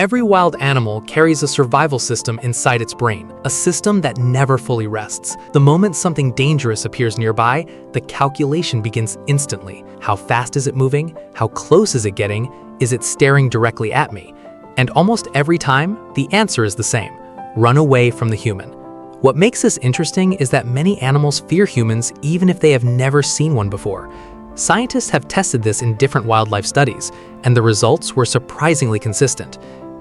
Every wild animal carries a survival system inside its brain, a system that never fully rests. The moment something dangerous appears nearby, the calculation begins instantly. How fast is it moving? How close is it getting? Is it staring directly at me? And almost every time, the answer is the same: run away from the human. What makes this interesting is that many animals fear humans even if they have never seen one before. Scientists have tested this in different wildlife studies, and the results were surprisingly consistent.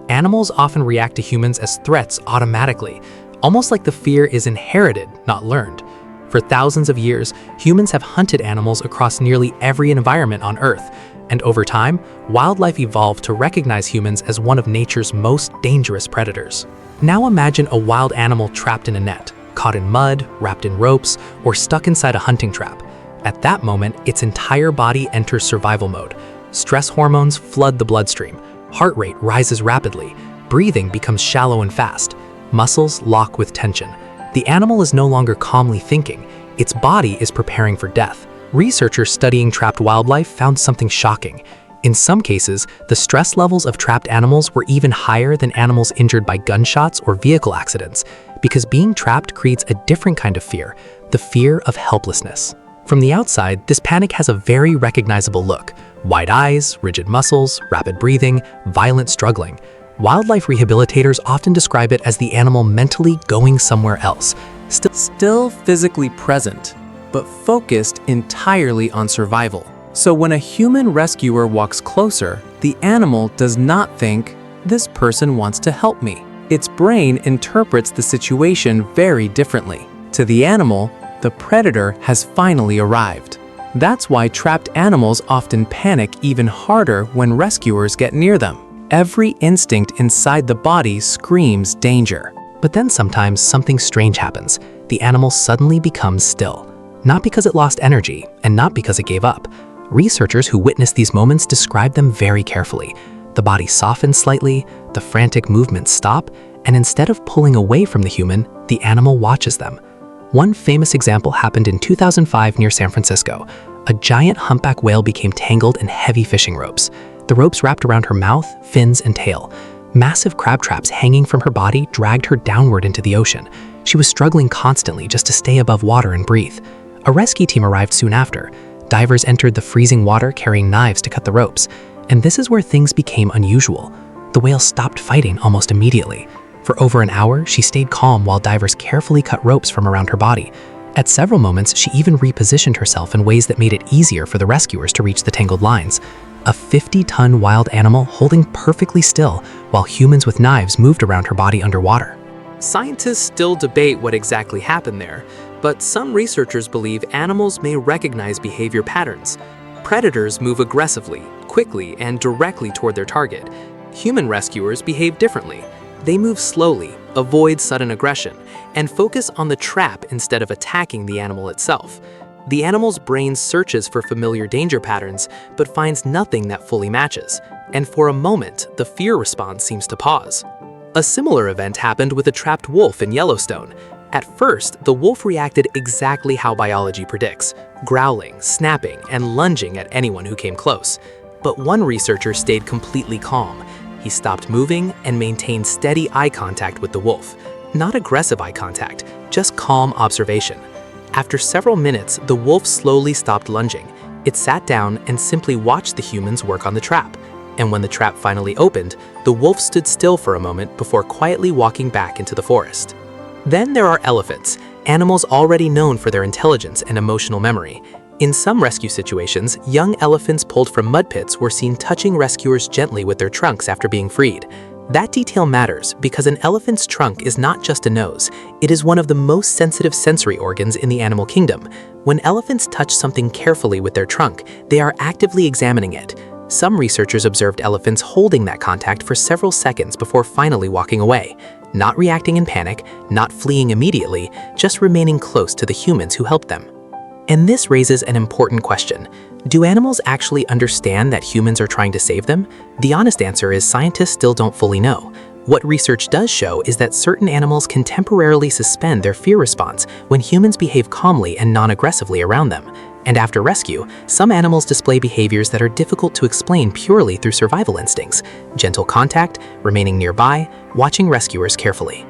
Animals often react to humans as threats automatically, almost like the fear is inherited, not learned. For thousands of years, humans have hunted animals across nearly every environment on Earth, and over time, wildlife evolved to recognize humans as one of nature's most dangerous predators. Now imagine a wild animal trapped in a net, caught in mud, wrapped in ropes, or stuck inside a hunting trap. At that moment, its entire body enters survival mode. Stress hormones flood the bloodstream. Heart rate rises rapidly. Breathing becomes shallow and fast. Muscles lock with tension. The animal is no longer calmly thinking. Its body is preparing for death. Researchers studying trapped wildlife found something shocking. In some cases, the stress levels of trapped animals were even higher than animals injured by gunshots or vehicle accidents, because being trapped creates a different kind of fear, the fear of helplessness. From the outside, this panic has a very recognizable look: wide eyes, rigid muscles, rapid breathing, violent struggling. Wildlife rehabilitators often describe it as the animal mentally going somewhere else, still physically present, but focused entirely on survival. So when a human rescuer walks closer, the animal does not think, "This person wants to help me." Its brain interprets the situation very differently. To the animal, the predator has finally arrived. That's why trapped animals often panic even harder when rescuers get near them. Every instinct inside the body screams danger. But then sometimes something strange happens. The animal suddenly becomes still. Not because it lost energy, and not because it gave up. Researchers who witness these moments describe them very carefully. The body softens slightly, the frantic movements stop, and instead of pulling away from the human, the animal watches them. One famous example happened in 2005 near San Francisco. A giant humpback whale became tangled in heavy fishing ropes. The ropes wrapped around her mouth, fins, and tail. Massive crab traps hanging from her body dragged her downward into the ocean. She was struggling constantly just to stay above water and breathe. A rescue team arrived soon after. Divers entered the freezing water carrying knives to cut the ropes. And this is where things became unusual. The whale stopped fighting almost immediately. For over an hour, she stayed calm while divers carefully cut ropes from around her body. At several moments, she even repositioned herself in ways that made it easier for the rescuers to reach the tangled lines. A 50-ton wild animal holding perfectly still while humans with knives moved around her body underwater. Scientists still debate what exactly happened there, but some researchers believe animals may recognize behavior patterns. Predators move aggressively, quickly, and directly toward their target. Human rescuers behave differently. They move slowly, avoid sudden aggression, and focus on the trap instead of attacking the animal itself. The animal's brain searches for familiar danger patterns, but finds nothing that fully matches. And for a moment, the fear response seems to pause. A similar event happened with a trapped wolf in Yellowstone. At first, the wolf reacted exactly how biology predicts: growling, snapping, and lunging at anyone who came close. But one researcher stayed completely calm. He stopped moving and maintained steady eye contact with the wolf. Not aggressive eye contact, just calm observation. After several minutes, the wolf slowly stopped lunging. It sat down and simply watched the humans work on the trap. And when the trap finally opened, the wolf stood still for a moment before quietly walking back into the forest. Then there are elephants, animals already known for their intelligence and emotional memory. In some rescue situations, young elephants pulled from mud pits were seen touching rescuers gently with their trunks after being freed. That detail matters because an elephant's trunk is not just a nose. It is one of the most sensitive sensory organs in the animal kingdom. When elephants touch something carefully with their trunk, they are actively examining it. Some researchers observed elephants holding that contact for several seconds before finally walking away, not reacting in panic, not fleeing immediately, just remaining close to the humans who helped them. And this raises an important question. Do animals actually understand that humans are trying to save them? The honest answer is scientists still don't fully know. What research does show is that certain animals can temporarily suspend their fear response when humans behave calmly and non-aggressively around them. And after rescue, some animals display behaviors that are difficult to explain purely through survival instincts: gentle contact, remaining nearby, watching rescuers carefully.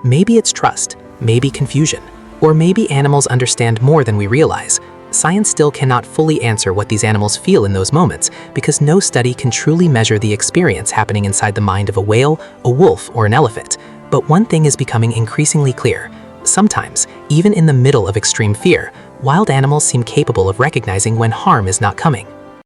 Maybe it's trust, maybe confusion, or maybe animals understand more than we realize. Science still cannot fully answer what these animals feel in those moments because no study can truly measure the experience happening inside the mind of a whale, a wolf, or an elephant. But one thing is becoming increasingly clear. Sometimes, even in the middle of extreme fear, wild animals seem capable of recognizing when harm is not coming.